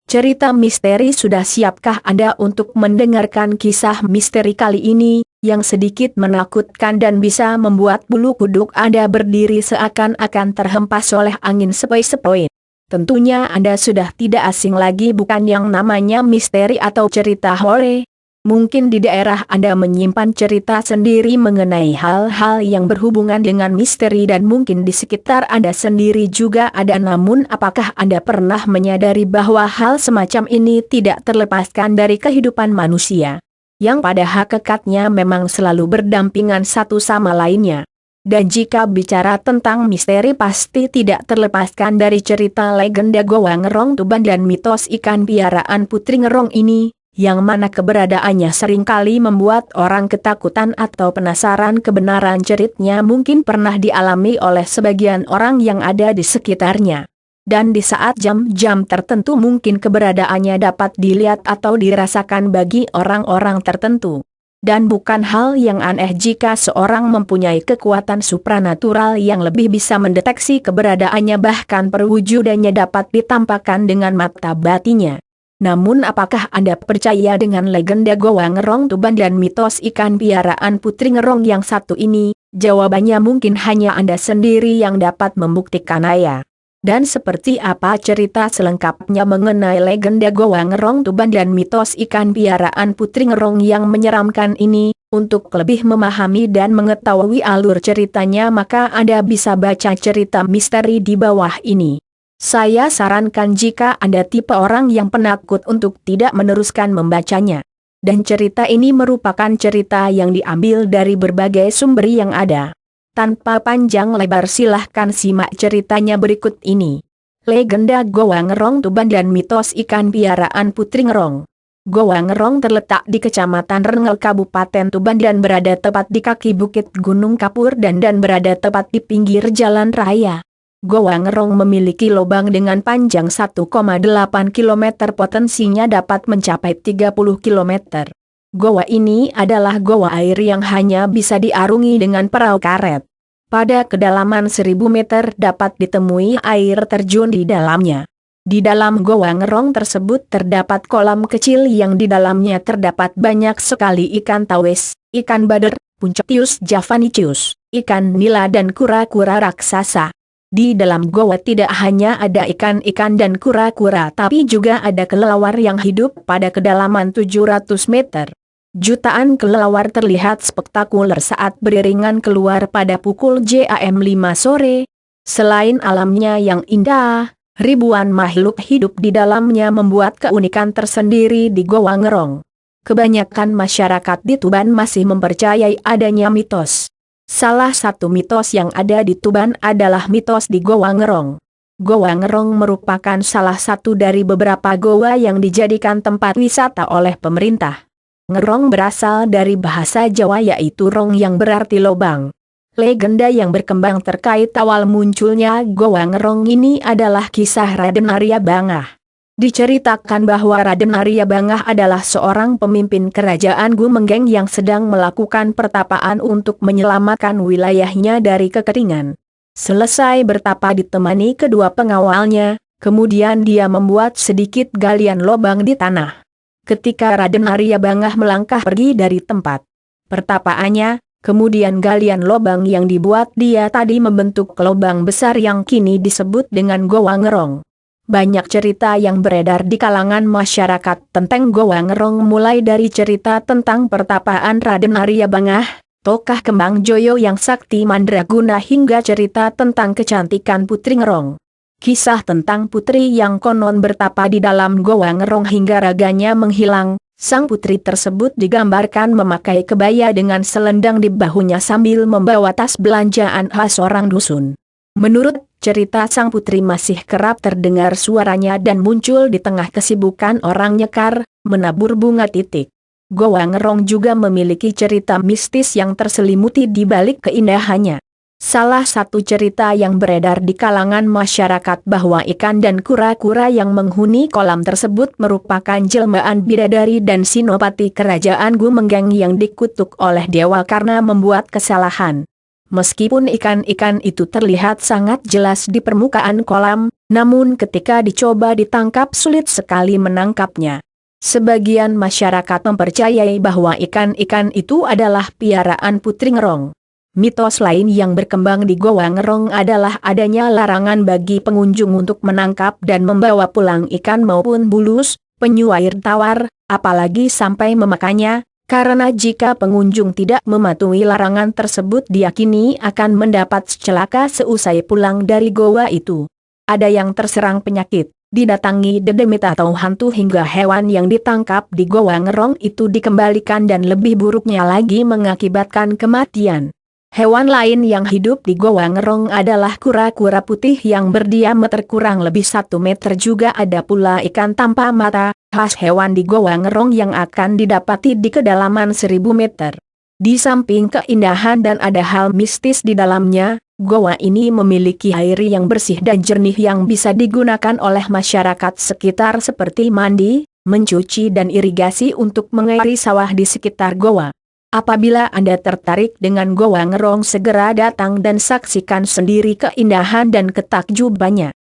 Cerita misteri sudah siapkah Anda untuk mendengarkan kisah misteri kali ini, yang sedikit menakutkan dan bisa membuat bulu kuduk Anda berdiri seakan-akan terhempas oleh angin sepoi-sepoi? Tentunya Anda sudah tidak asing lagi bukan yang namanya misteri atau cerita horor. Mungkin di daerah Anda menyimpan cerita sendiri mengenai hal-hal yang berhubungan dengan misteri dan mungkin di sekitar Anda sendiri juga ada, namun apakah Anda pernah menyadari bahwa hal semacam ini tidak terlepaskan dari kehidupan manusia, yang pada hakikatnya memang selalu berdampingan satu sama lainnya? Dan jika bicara tentang misteri pasti tidak terlepaskan dari cerita legenda Goa Ngerong Tuban dan mitos ikan piaraan Putri Ngerong ini, yang mana keberadaannya seringkali membuat orang ketakutan atau penasaran kebenaran ceritanya mungkin pernah dialami oleh sebagian orang yang ada di sekitarnya. Dan di saat jam-jam tertentu mungkin keberadaannya dapat dilihat atau dirasakan bagi orang-orang tertentu. Dan bukan hal yang aneh jika seorang mempunyai kekuatan supranatural yang lebih bisa mendeteksi keberadaannya, bahkan perwujudannya dapat ditampakkan dengan mata batinnya. Namun apakah Anda percaya dengan legenda Goa Ngerong Tuban dan mitos ikan piaraan Putri Ngerong yang satu ini? Jawabannya mungkin hanya Anda sendiri yang dapat membuktikan ya. Dan seperti apa cerita selengkapnya mengenai legenda Goa Ngerong Tuban dan mitos ikan piaraan Putri Ngerong yang menyeramkan ini? Untuk lebih memahami dan mengetahui alur ceritanya maka Anda bisa baca cerita misteri di bawah ini. Saya sarankan jika Anda tipe orang yang penakut untuk tidak meneruskan membacanya. Dan cerita ini merupakan cerita yang diambil dari berbagai sumber yang ada. Tanpa panjang lebar silahkan simak ceritanya berikut ini. Legenda Goa Ngerong Tuban dan mitos ikan piaraan Putri Ngerong. Goa Ngerong terletak di Kecamatan Rengel Kabupaten Tuban dan berada tepat di kaki Bukit Gunung Kapur dan berada tepat di pinggir jalan raya. Goa Ngerong memiliki lubang dengan panjang 1,8 km, potensinya dapat mencapai 30 km. Goa ini adalah goa air yang hanya bisa diarungi dengan perahu karet. Pada kedalaman 1000 meter dapat ditemui air terjun di dalamnya. Di dalam Goa Ngerong tersebut terdapat kolam kecil yang di dalamnya terdapat banyak sekali ikan tawes, ikan bader, Punctius javanicius, ikan nila dan kura-kura raksasa. Di dalam goa tidak hanya ada ikan-ikan dan kura-kura tapi juga ada kelelawar yang hidup pada kedalaman 700 meter. Jutaan kelelawar terlihat spektakuler saat beriringan keluar pada pukul jam 5 sore. Selain alamnya yang indah, ribuan makhluk hidup di dalamnya membuat keunikan tersendiri di Goa Ngerong. Kebanyakan masyarakat di Tuban masih mempercayai adanya mitos. Salah satu mitos yang ada di Tuban adalah mitos di Goa Ngerong. Goa Ngerong merupakan salah satu dari beberapa goa yang dijadikan tempat wisata oleh pemerintah. Ngerong berasal dari bahasa Jawa yaitu rong yang berarti lubang. Legenda yang berkembang terkait awal munculnya Goa Ngerong ini adalah kisah Raden Arya Bangah. Diceritakan bahwa Raden Arya Bangah adalah seorang pemimpin kerajaan Gumenggeng yang sedang melakukan pertapaan untuk menyelamatkan wilayahnya dari kekeringan. Selesai bertapa ditemani kedua pengawalnya, kemudian dia membuat sedikit galian lubang di tanah. Ketika Raden Arya Bangah melangkah pergi dari tempat pertapaannya, kemudian galian lubang yang dibuat dia tadi membentuk lubang besar yang kini disebut dengan Goa Ngerong. Banyak cerita yang beredar di kalangan masyarakat tentang Goa Ngerong, mulai dari cerita tentang pertapaan Raden Arya Bangah, tokoh Kembang Joyo yang sakti mandraguna hingga cerita tentang kecantikan Putri Ngerong. Kisah tentang putri yang konon bertapa di dalam Goa Ngerong hingga raganya menghilang. Sang putri tersebut digambarkan memakai kebaya dengan selendang di bahunya sambil membawa tas belanjaan khas orang dusun. Menurut cerita sang putri masih kerap terdengar suaranya dan muncul di tengah kesibukan orang nyekar, menabur bunga titik. Goa Ngerong juga memiliki cerita mistis yang terselimuti di balik keindahannya. Salah satu cerita yang beredar di kalangan masyarakat bahwa ikan dan kura-kura yang menghuni kolam tersebut merupakan jelmaan bidadari dan sinopati kerajaan Gumenggeng yang dikutuk oleh dewa karena membuat kesalahan. Meskipun ikan-ikan itu terlihat sangat jelas di permukaan kolam, namun ketika dicoba ditangkap sulit sekali menangkapnya. Sebagian masyarakat mempercayai bahwa ikan-ikan itu adalah piaraan Putri Ngerong. Mitos lain yang berkembang di Goa Ngerong adalah adanya larangan bagi pengunjung untuk menangkap dan membawa pulang ikan maupun bulus, penyu air tawar, apalagi sampai memakannya, karena jika pengunjung tidak mematuhi larangan tersebut diyakini akan mendapat celaka seusai pulang dari goa itu. Ada yang terserang penyakit, didatangi dedemit atau hantu hingga hewan yang ditangkap di Goa Ngerong itu dikembalikan dan lebih buruknya lagi mengakibatkan kematian. Hewan lain yang hidup di Goa Ngerong adalah kura-kura putih yang berdiameter kurang lebih 1 meter, juga ada pula ikan tanpa mata, khas hewan di Goa Ngerong yang akan didapati di kedalaman 1000 meter. Di samping keindahan dan ada hal mistis di dalamnya, goa ini memiliki air yang bersih dan jernih yang bisa digunakan oleh masyarakat sekitar seperti mandi, mencuci dan irigasi untuk mengairi sawah di sekitar goa. Apabila Anda tertarik dengan Goa Ngerong, segera datang dan saksikan sendiri keindahan dan ketakjubannya.